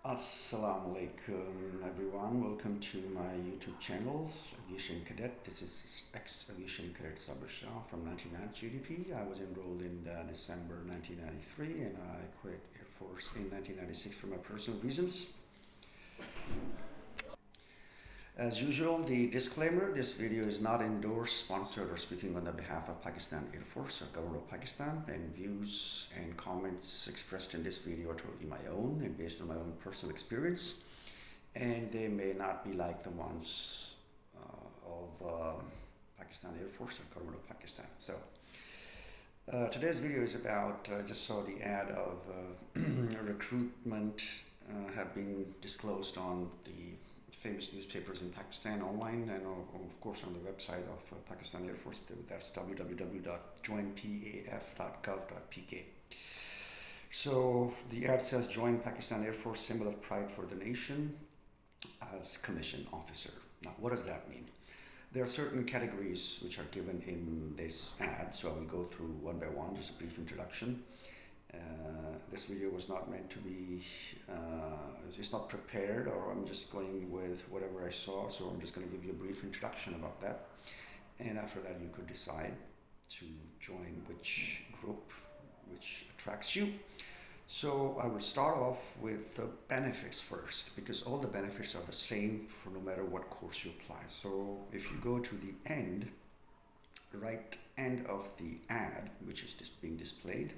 Assalamu alaikum everyone, welcome to my YouTube channel, Aviation Cadet. This is ex-Aviation Cadet Sabir Shah from 99th GDP. I was enrolled in December 1993 and I quit Air Force in 1996 for my personal reasons. As usual, the disclaimer, this video is not endorsed, sponsored or speaking on the behalf of Pakistan Air Force or Government of Pakistan, and views and comments expressed in this video are totally my own and based on my own personal experience, and they may not be like the ones of Pakistan Air Force or Government of Pakistan. So today's video is about, I just saw the ad of recruitment have been disclosed on the famous newspapers in Pakistan online and of course on the website of Pakistan Air Force. That's www.joinpaf.gov.pk. So the ad says, join Pakistan Air Force, symbol of pride for the nation, as commissioned officer. Now what does that mean? There are certain categories which are given in this ad, so I will go through one by one, just a brief introduction. This video was not meant to be, it's not prepared, or I'm just going with whatever I saw, so I'm just going to give you a brief introduction about that. And after that you could decide to join which group, which attracts you. So I will start off with the benefits first, because all the benefits are the same for no matter what course you apply. So if you go to the end, right end of the ad, which is just being displayed,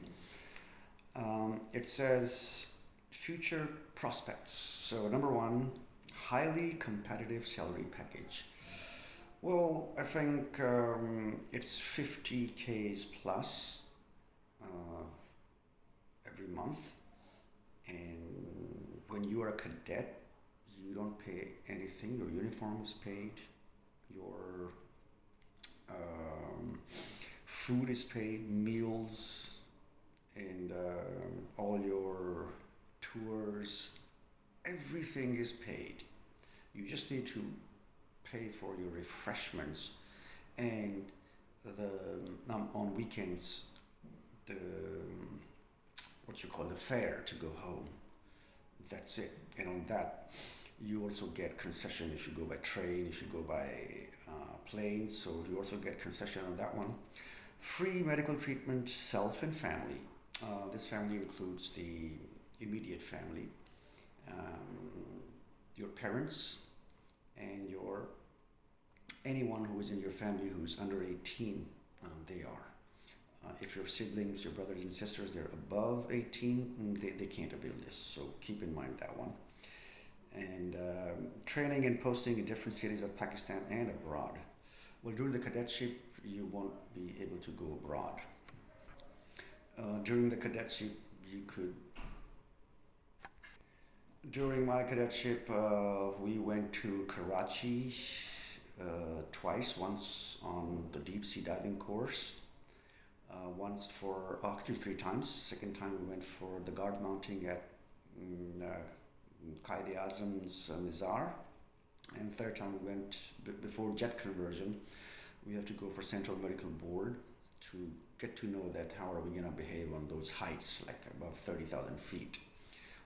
it says future prospects. So number one, highly competitive salary package. Well, I think it's 50Ks plus every month, and when you are a cadet you don't pay anything. Your uniform is paid, your food is paid, meals, and all your tours, everything is paid. You just need to pay for your refreshments, and on weekends the the fare to go home. That's it. And on that you also get concession if you go by train, if you go by plane, so you also get concession on that one. Free medical treatment, self and family. This family includes the immediate family, your parents, and anyone who is in your family who is under 18. They are. If your siblings, your brothers and sisters, they're above 18, they can't avail this. So keep in mind that one. And training and posting in different cities of Pakistan and abroad. Well, during the cadetship, you won't be able to go abroad. During the cadetship, during my cadetship, we went to Karachi twice, once on the deep sea diving course, actually 3 times. Second time we went for the guard mounting at Qaid-e-Azam's Mizar, and third time we went before jet conversion. We have to go for Central Medical Board to get to know that how are we going to behave on those heights, like above 30,000 feet.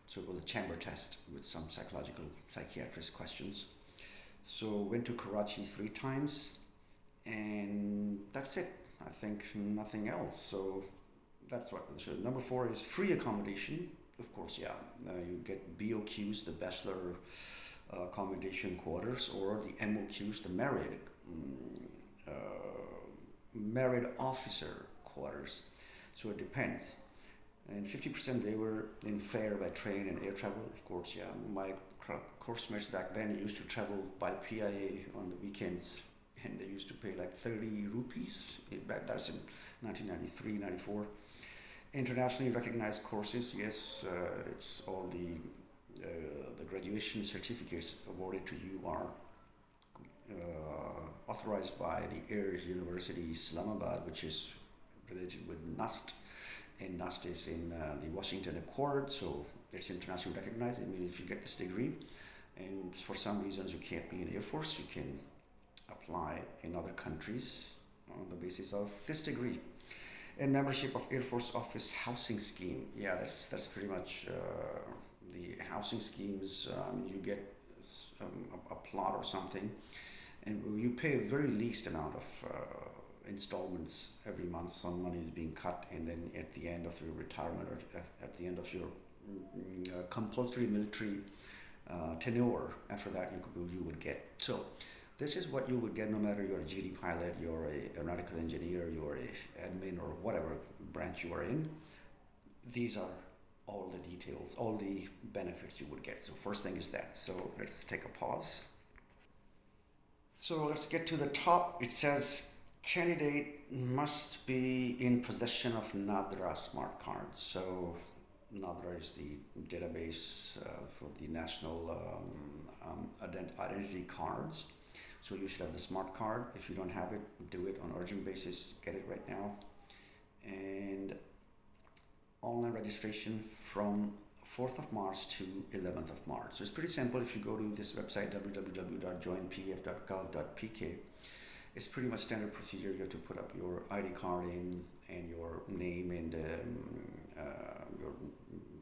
So it was a chamber test with some psychological, psychiatrist questions. So went to Karachi 3 times, and that's it. I think nothing else. So that's what. So number 4 is free accommodation. Of course, yeah, you get BOQs, the bachelor accommodation quarters, or the MOQs, the married officer quarters. So it depends. And 50% waiver in fare by train and air travel. Of course, yeah, my course mates back then used to travel by PIA on the weekends, and they used to pay like 30 rupees. That's in 1993, 94. Internationally recognized courses, yes, it's all the graduation certificates awarded to you are authorized by the Ayers University Islamabad, which is related with NUST, and NUST is in the Washington Accord, so it's internationally recognized. I mean, if you get this degree and for some reasons you can't be in Air Force, you can apply in other countries on the basis of this degree. And membership of Air Force Office Housing Scheme. Yeah, that's pretty much the housing schemes. You get a plot or something, and you pay a very least amount of installments every month. Some money is being cut, and then at the end of your retirement or at the end of your compulsory military tenure, after that you would get. So this is what you would get no matter you're a GD pilot, you're a aeronautical engineer, you're a admin or whatever branch you are in. These are all the details, all the benefits you would get. So first thing is that. So let's take a pause. So let's get to the top. It says candidate must be in possession of NADRA smart card. So NADRA is the database for the national identity cards. So you should have the smart card. If you don't have it, do it on urgent basis. Get it right now. And online registration from 4th of March to 11th of March. So it's pretty simple. If you go to this website, www.joinpaf.gov.pk, it's pretty much standard procedure. You have to put up your ID card in and your name and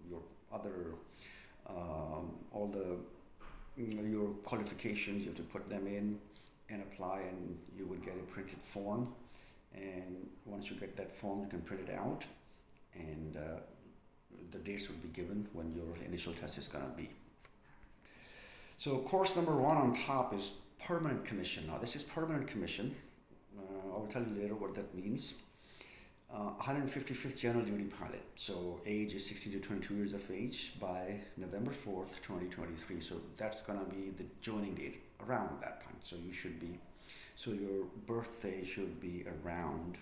your other all the your qualifications. You have to put them in and apply, and you would get a printed form. And once you get that form, you can print it out, and the dates will be given when your initial test is going to be. So course number 1 on top is permanent commission. Now this is permanent commission. I will tell you later what that means. 155th general duty pilot. So age is 16 to 22 years of age by November 4th, 2023. So that's going to be the joining date around that time. So you should be, so your birthday should be around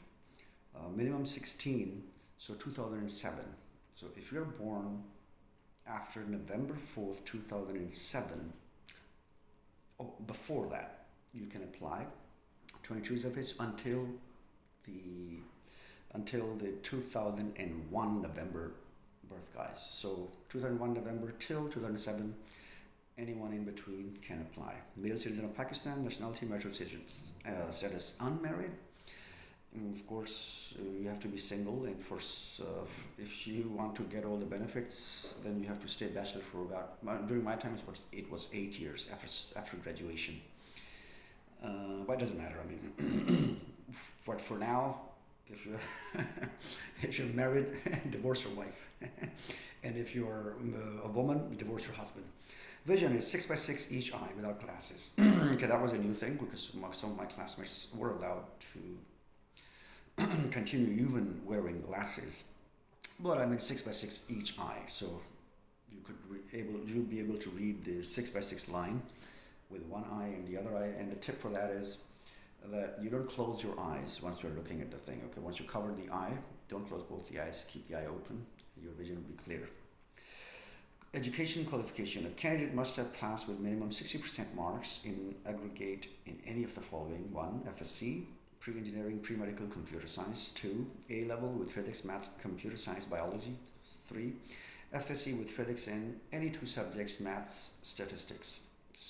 minimum 16, so 2007. So if you're born after November 4th, 2007, or before that, you can apply 22 years of age until the 2001 November birth, guys. So 2001 November till 2007, anyone in between can apply. Male citizen of Pakistan, nationality marital status unmarried. And of course, you have to be single, and for if you want to get all the benefits, then you have to stay bachelor for about, during my time it was 8 years after graduation. But it doesn't matter. I mean, but for now, if you're if you're married, divorce your wife, and if you're a woman, divorce your husband. Vision is 6x6 each eye without glasses. Okay, that was a new thing because some of my classmates were allowed to continue even wearing glasses, but I mean 6x6 each eye, so you'll be able to read the 6x6 line with one eye and the other eye. And the tip for that is that you don't close your eyes once you're looking at the thing. Okay, once you cover the eye, don't close both the eyes, keep the eye open, your vision will be clear. Education qualification. A candidate must have passed with minimum 60% marks in aggregate in any of the following: 1, FSC, pre-engineering, pre-medical, computer science; 2, A-level with physics, maths, computer science, biology; 3, FSC with physics and any 2 subjects, maths, statistics,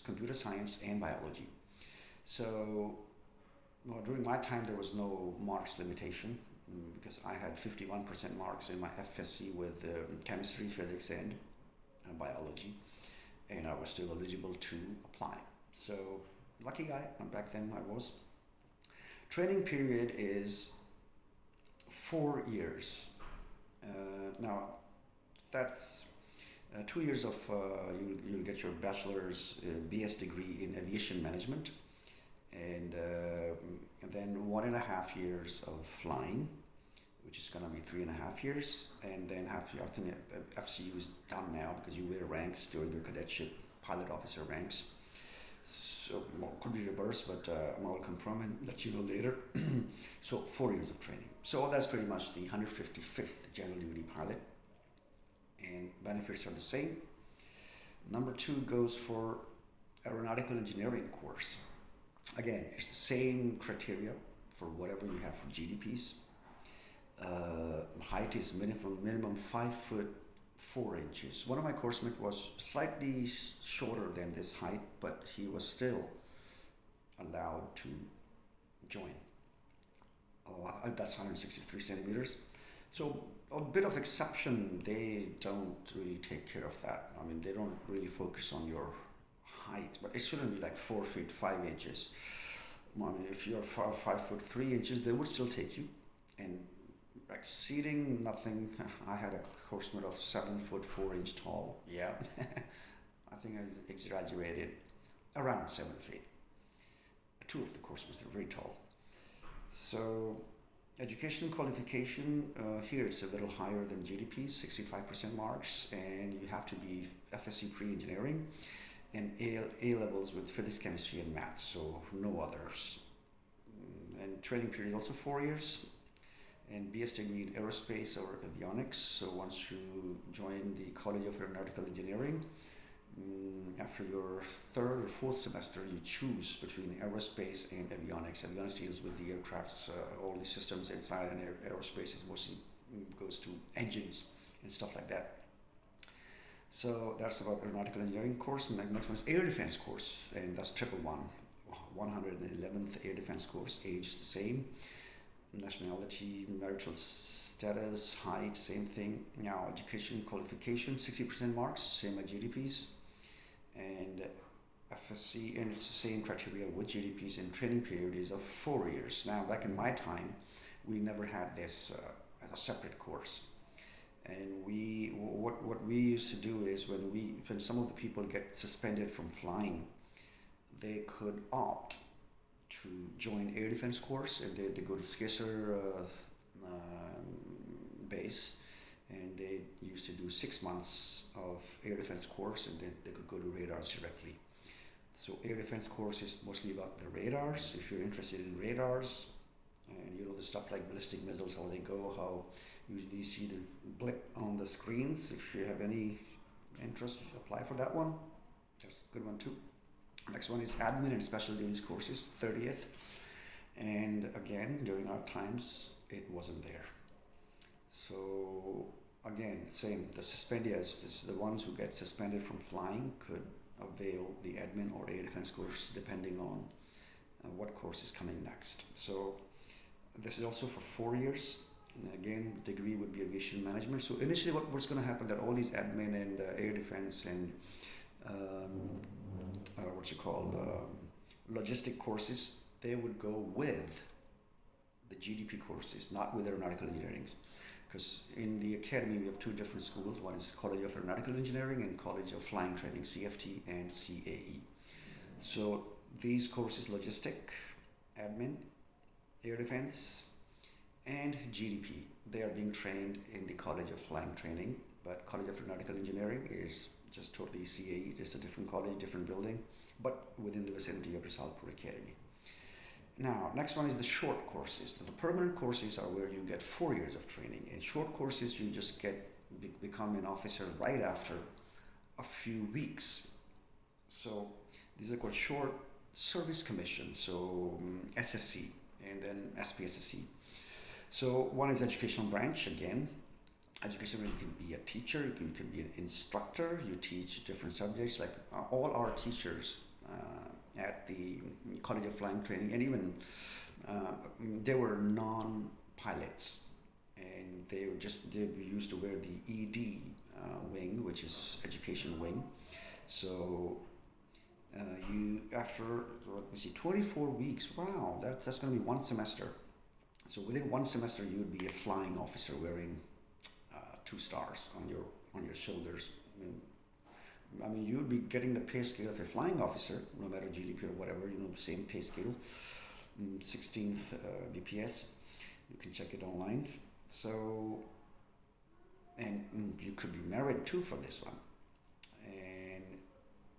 computer science, and biology. So during my time, there was no marks limitation because I had 51% marks in my FSC with chemistry, physics, and biology, and I was still eligible to apply. So lucky guy, back then I was. Training period is 4 years. Now that's 2 years of you'll get your bachelor's BS degree in aviation management, and then 1.5 years of flying, which is going to be 3.5 years, and then I think FCU is done now because you wear ranks during your cadetship, pilot officer ranks. So could be reversed, but I will confirm and let you know later. So 4 years of training. So that's pretty much the 155th general duty pilot, and benefits are the same. Number 2 goes for aeronautical engineering course. Again, it's the same criteria for whatever you have for GDPs. Height is minimum 5'4" One of my course mates was slightly shorter than this height, but he was still allowed to join. That's 163 centimeters. So a bit of exception, they don't really take care of that. I mean, they don't really focus on your height, but it shouldn't be like 4 feet 5 inches. I mean, if you're 5 foot 3 inches, they would still take you. And like seating, nothing. I had a coursemate of 7 foot 4 inch tall. Yeah, I think I exaggerated. Around 7 feet. Two of the coursemates were very tall. So education qualification, here it's a little higher than GDP, 65% marks, and you have to be FSC pre-engineering and A levels with physics, chemistry, and maths, so no others. And training period is also 4 years, and BS degree in aerospace or avionics. So once you join the College of Aeronautical Engineering, after your third or fourth semester, you choose between aerospace and avionics. Avionics deals with the aircrafts, all the systems inside, and aerospace is mostly goes to engines and stuff like that. So that's about aeronautical engineering course. And the next one is air defense course, and that's triple one, 111th air defense course. Age is the same, nationality, marital status, height, same thing. Now education qualification, 60% marks, same as GDPs, and FSC, and it's the same criteria with GDPs, and training period is of 4 years. Now back in my time, we never had this as a separate course. And what we used to do is when some of the people get suspended from flying, they could opt to join air defense course, and they go to Skisser base, and they used to do 6 months of air defense course, and then they could go to radars directly. So air defense course is mostly about the radars. If you're interested in radars, and you know the stuff like ballistic missiles, how they go, how you see the blip on the screens. If you have any interest, apply for that one. That's a good one too. Next one is admin and special duties courses, 30th. And again, during our times, it wasn't there. So again, same. The suspendees, the ones who get suspended from flying, could avail the admin or air defense course depending on what course is coming next. So this is also for 4 years. And again, degree would be aviation management. So initially, what's going to happen, that all these admin and air defense and logistic courses, they would go with the GDP courses, not with aeronautical engineering. Because in the academy, we have two different schools. One is College of Aeronautical Engineering and College of Flying Training, CFT and CAE. So these courses, logistic, admin, air defense, and GDP, they are being trained in the College of Flying Training, but College of Aeronautical Engineering is just totally CAE, just a different college, different building, but within the vicinity of Risalpur Academy. Now, next one is the short courses. Now, the permanent courses are where you get 4 years of training. In short courses, you just become an officer right after a few weeks. So these are called short service commissions, so SSC, and then SPSSC. So one is educational branch. Again, education, you can be a teacher, you can be an instructor, you teach different subjects. Like all our teachers at the College of Flying Training, and even they were non-pilots, and they used to wear the ED wing, which is education wing. So you, after 24 weeks, wow, that's going to be one semester. So within one semester, you would be a flying officer wearing 2 stars on your shoulders. I mean, you would be getting the pay scale of a flying officer, no matter GDP or whatever. The same pay scale, 16th BPS. You can check it online. So, and you could be married too for this one. And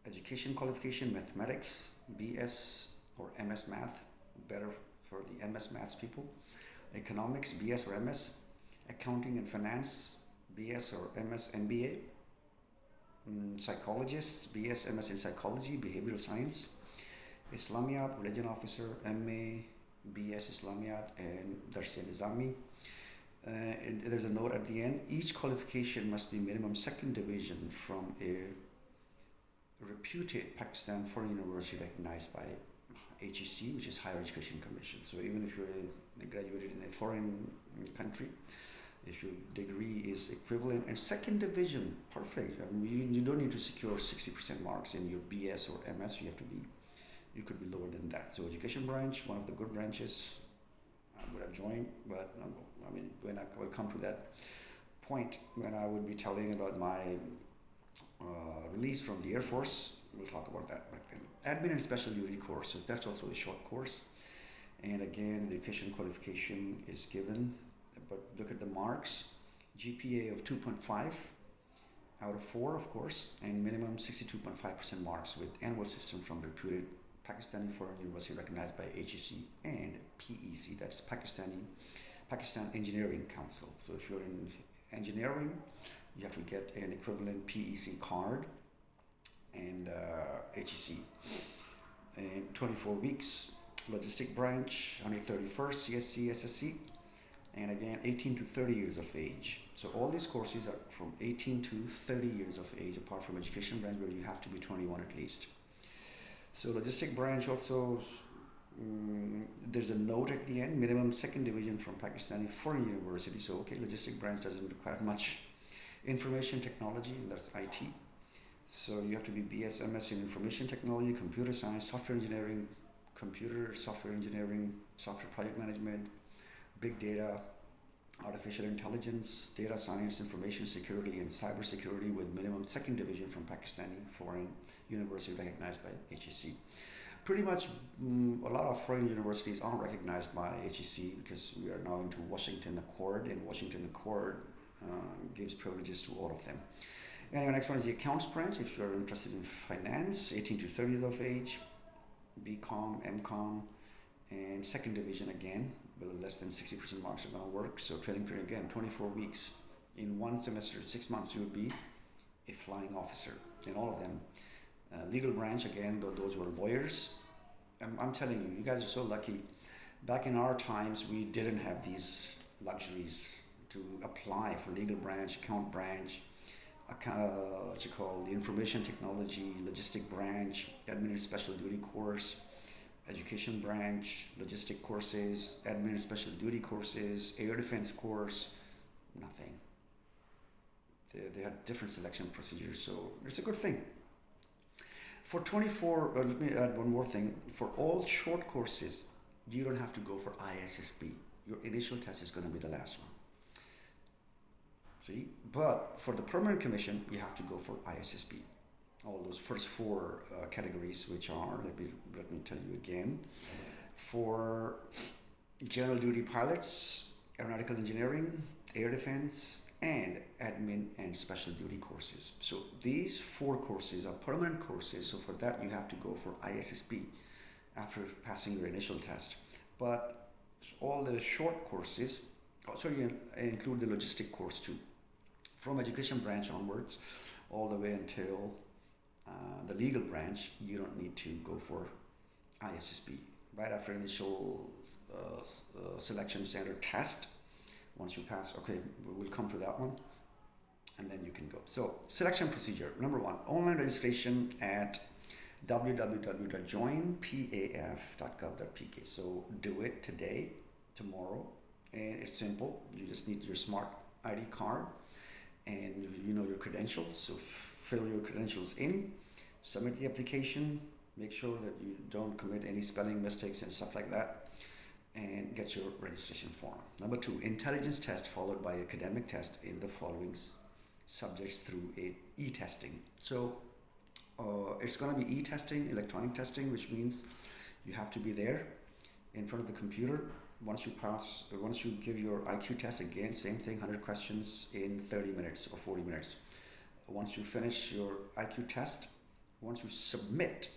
education qualification, mathematics, BS or MS Math, better for the MS Maths people. Economics, BS or MS. Accounting and finance, BS or MS MBA. Psychologists, BS, MS in psychology, behavioral science. Islamiyat, religion officer, MA, BS Islamiyat, and Darsi Nizami. And there's a note at the end. Each qualification must be minimum 2nd division from a reputed Pakistan foreign university recognized by HEC, which is Higher Education Commission. So even if you're graduated in a foreign country, If your degree is equivalent, and second division, perfect. I mean, you don't need to secure 60% marks in your BS or MS. You could be lower than that. So education branch, one of the good branches, I would have joined, but I mean, when I will come to that point, when I would be telling about my release from the Air Force, we'll talk about that back then. Admin and special duty course, so that's also a short course. And again, the education qualification is given, but look at the marks. GPA of 2.5 out of 4, of course, and minimum 62.5% marks with annual system from reputed Pakistani foreign university recognized by HEC and PEC, that's Pakistan Engineering Council. So if you're in engineering, you have to get an equivalent PEC card and HEC. And 24 weeks, logistic branch, 131st CSC, SSC, and again 18 to 30 years of age. So all these courses are from 18 to 30 years of age, apart from education branch where you have to be 21 at least. So logistic branch also, there's a note at the end, minimum second division from Pakistani foreign university. So okay, logistic branch doesn't require much. Information technology, that's IT. So you have to be BS, MS in information technology, computer science, software engineering, software project management, big data, artificial intelligence, data science, information security, and cyber security with minimum second division from Pakistani foreign university recognized by HEC. Pretty much a lot of foreign universities aren't recognized by HEC because we are now into Washington Accord, and Washington Accord gives privileges to all of them. Anyway, next one is the accounts branch. If you're interested in finance, 18 to 30 years of age, BCom, MCom, and second division again, but less than 60% marks are going to work. So training period again, 24 weeks. In one semester, 6 months, you would be a flying officer in all of them. Legal branch, again, those were lawyers. I'm telling you, you guys are so lucky. Back in our times, we didn't have these luxuries to apply for legal branch, account branch, the information technology, logistic branch, admin and special duty course, education branch, logistic courses, admin and special duty courses, air defense course, nothing. They had different selection procedures, so it's a good thing. For 24, let me add one more thing. For all short courses, you don't have to go for ISSB. Your initial test is going to be the last one. See? But for the permanent commission, you have to go for ISSB. All those first 4 categories, which are, let me tell you again, for general duty pilots, aeronautical engineering, air defense, and admin and special duty courses. So these 4 courses are permanent courses, so for that you have to go for ISSB after passing your initial test. But all the short courses, you include the logistic course too. From education branch onwards, all the way until the legal branch, you don't need to go for ISSB. Right after initial selection center test, once you pass, okay, we'll come to that one, and then you can go. So selection procedure, number 1, online registration at www.joinpaf.gov.pk. So do it today, tomorrow, and it's simple. You just need your smart ID card and you know your credentials. So fill your credentials in, submit the application, make sure that you don't commit any spelling mistakes and stuff like that, and get your registration form. Number 2, intelligence test followed by academic test in the following subjects through e-testing. So it's going to be e-testing, electronic testing, which means you have to be there in front of the computer. Once you give your IQ test, again, same thing, 100 questions in 30 minutes or 40 minutes. Once you finish your IQ test, once you submit,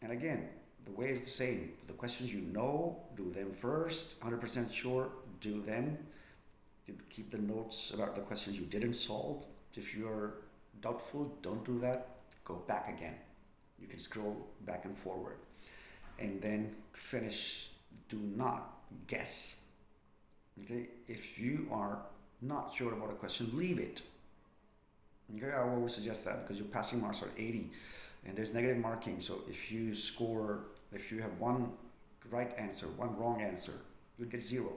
and again, the way is the same. The questions you know, do them first. 100% sure, do them. Keep the notes about the questions you didn't solve. If you're doubtful, don't do that. Go back again. You can scroll back and forward. And then finish. Do not guess. Okay? If you are not sure about a question, leave it. Okay? I always suggest that because your passing marks are 80 and there's negative marking. So if you have one right answer, one wrong answer, you'd get 0.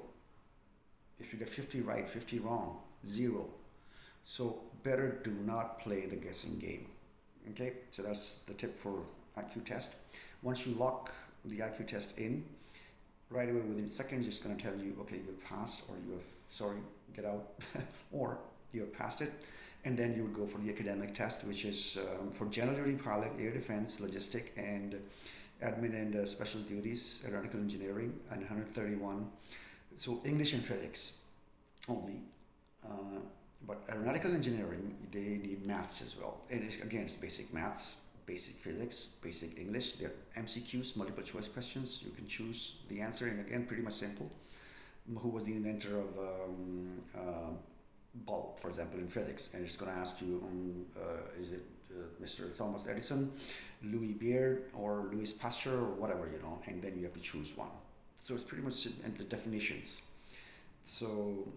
If you get 50 right, 50 wrong, zero. So better do not play the guessing game. Okay, so that's the tip for IQ test. Once you lock the IQ test in, right away within seconds, it's going to tell you, okay, you've passed, or you have, sorry, get out, or you have passed it. And then you would go for the academic test, which is for general duty pilot, air defense, logistic, and admin and special duties, aeronautical engineering, and 131. So English and physics only. But aeronautical engineering, they need maths as well. And again, it's basic maths, basic physics, basic English. They're MCQs, multiple choice questions. You can choose the answer, and again, pretty much simple. Who was the inventor of bulb, for example, in physics? And it's going to ask you, is it Mr. Thomas Edison, Louis Baird, or Louis Pasteur, or whatever, and then you have to choose one. So it's pretty much in the definitions. So,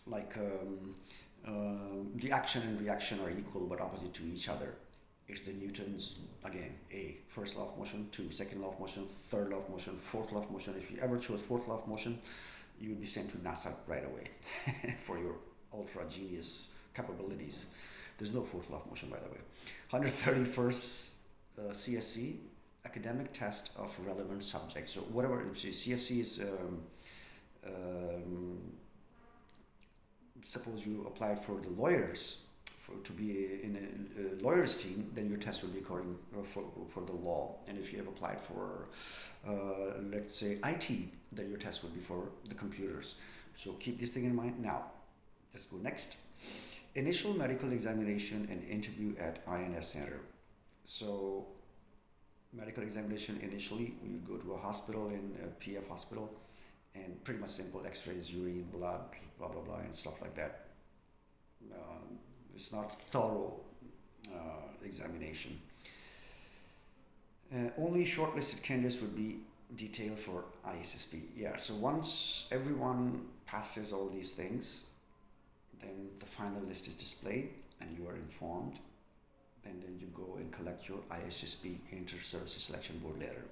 like, the action and reaction are equal but opposite to each other. It's the Newton's, again, A, first law of motion, 2, second law of motion, third law of motion, fourth law of motion. If you ever chose fourth law of motion, you would be sent to NASA right away for your ultra genius capabilities. There's no fourth law of motion, by the way. 131st CSC, academic test of relevant subjects. So whatever, CSC is, suppose you applied for the lawyers, to be in a lawyer's team, then your test will be according for the law. And if you have applied for, let's say, IT, then your test will be for the computers. So keep this thing in mind. Now, let's go next. Initial medical examination and interview at INS Center. So, medical examination initially, you go to a hospital, in a PAF hospital, and pretty much simple x-rays, urine, blood, blah, blah, blah, and stuff like that. It's not thorough examination. Only shortlisted candidates would be detailed for ISSP. Yeah, so once everyone passes all these things, then the final list is displayed and you are informed. And then you go and collect your ISSP, Inter-Services Selection Board letter.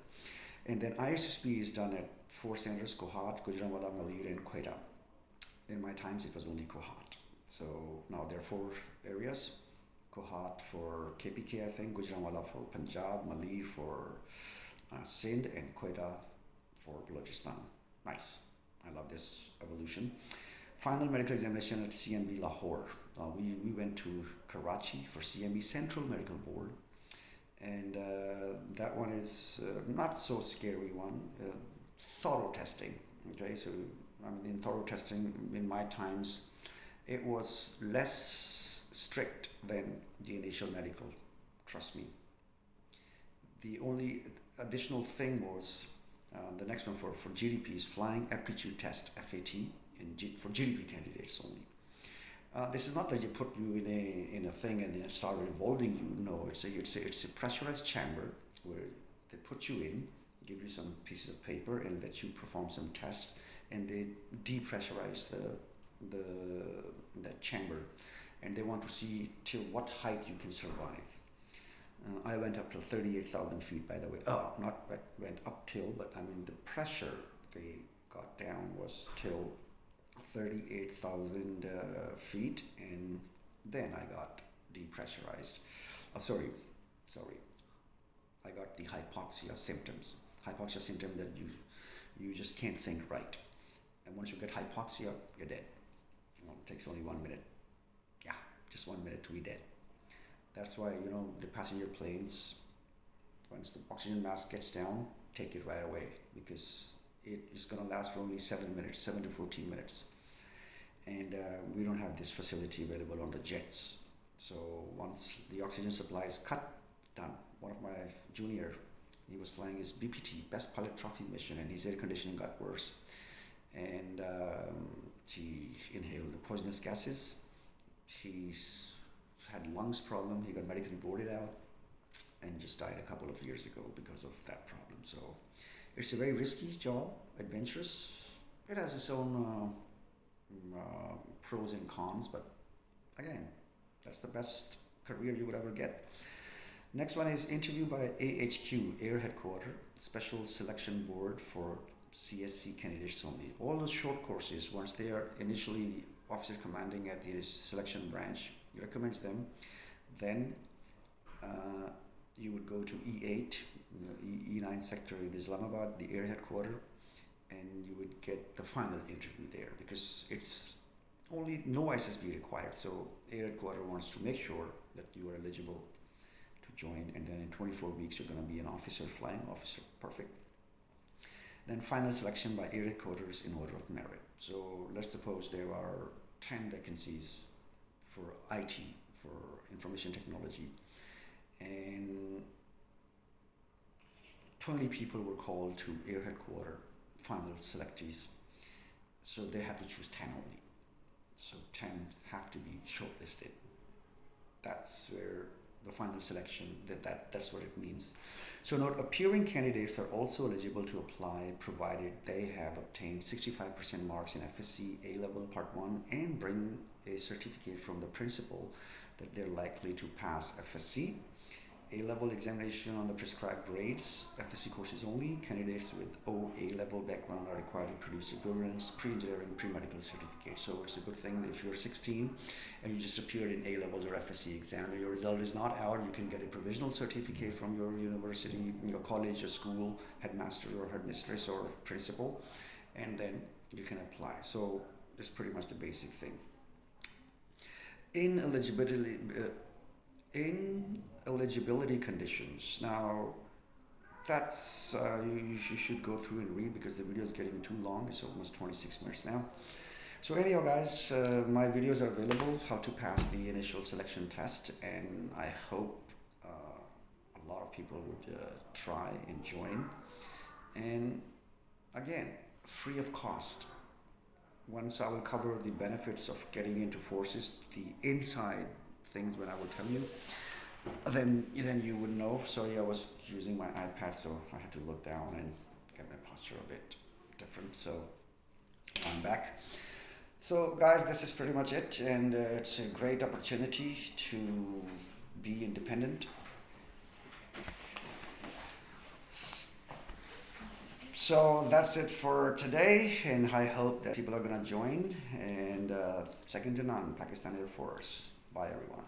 And then ISSP is done at 4 centers, Kohat, Gujranwala, Malir, and Quetta. In my times, it was only Kohat. So now there are 4 areas. Kohat for KPK, I think, Gujranwala for Punjab, Malir for Sindh, and Quetta for Balochistan. Nice. I love this evolution. Final medical examination at CMB Lahore. We went to Karachi for CMB Central Medical Board, and that one is not so scary one. Thorough testing. Okay, so in thorough testing, in my times, it was less strict than the initial medical. Trust me. The only additional thing was the next one for GDP is flying aptitude test, FAT. For GDP candidates only. This is not that you put you in a thing and then start revolving you. No, it's a pressurized chamber where they put you in, give you some pieces of paper, and let you perform some tests, and they depressurize that chamber, and they want to see till what height you can survive. I went up to 38,000 feet, by the way. Not went up till, but the pressure they got down was till 38,000 feet, and then I got depressurized. Sorry. I got the hypoxia symptoms. Hypoxia symptom that you just can't think right. And once you get hypoxia, you're dead. It takes only 1 minute. Yeah, just 1 minute to be dead. That's why, the passenger planes, once the oxygen mask gets down, take it right away, because it is going to last for only 7 minutes, 7 to 14 minutes. And we don't have this facility available on the jets. So once the oxygen supply is cut, done. One of my junior, he was flying his BPT, Best Pilot Trophy mission, and his air conditioning got worse. And he inhaled the poisonous gases. He's had lungs problem. He got medically boarded out and just died a couple of years ago because of that problem. So it's a very risky job, adventurous. It has its own pros and cons, but again, that's the best career you would ever get. Next one is interview by AHQ, Air Headquarters, Special Selection Board for CSC candidates only. All those short courses, once they are initially the officer commanding at the selection branch recommends them, then you would go to E8, E9 sector in Islamabad, the air headquarters, and you would get the final interview there, because it's only no SSB required. So air headquarters wants to make sure that you are eligible to join, and then in 24 weeks you're going to be an officer, flying officer. Perfect. Then final selection by air headquarters in order of merit. So let's suppose there are 10 vacancies for IT, for information technology, and 20 people were called to air headquarters, final selectees. So they have to choose 10 only. So 10 have to be shortlisted. That's where the final selection, that's what it means. So note, appearing candidates are also eligible to apply provided they have obtained 65% marks in FSC A-level Part 1 and bring a certificate from the principal that they're likely to pass FSC. A-level examination on the prescribed grades, FSC courses only. Candidates with OA-level background are required to produce equivalence, pre-engineering, pre-medical certificate. So it's a good thing that if you're 16 and you just appeared in A-levels or FSC exam, your result is not out, you can get a provisional certificate from your university, your college or school, headmaster or headmistress or principal, and then you can apply. So that's pretty much the basic thing. Ineligibility conditions. Now, that's you should go through and read, because the video is getting too long. It's almost 26 minutes now. So anyhow, guys, my videos are available, how to pass the initial selection test, and I hope a lot of people would try and join. And again, free of cost. Once I will cover the benefits of getting into forces, the inside things when I will tell you, then you would know. Sorry, I was using my iPad, so I had to look down and get my posture a bit different. So I'm back. So guys, this is pretty much it, and it's a great opportunity to be independent. So that's it for today, and I hope that people are going to join, and second to none, Pakistan Air Force. Bye everyone.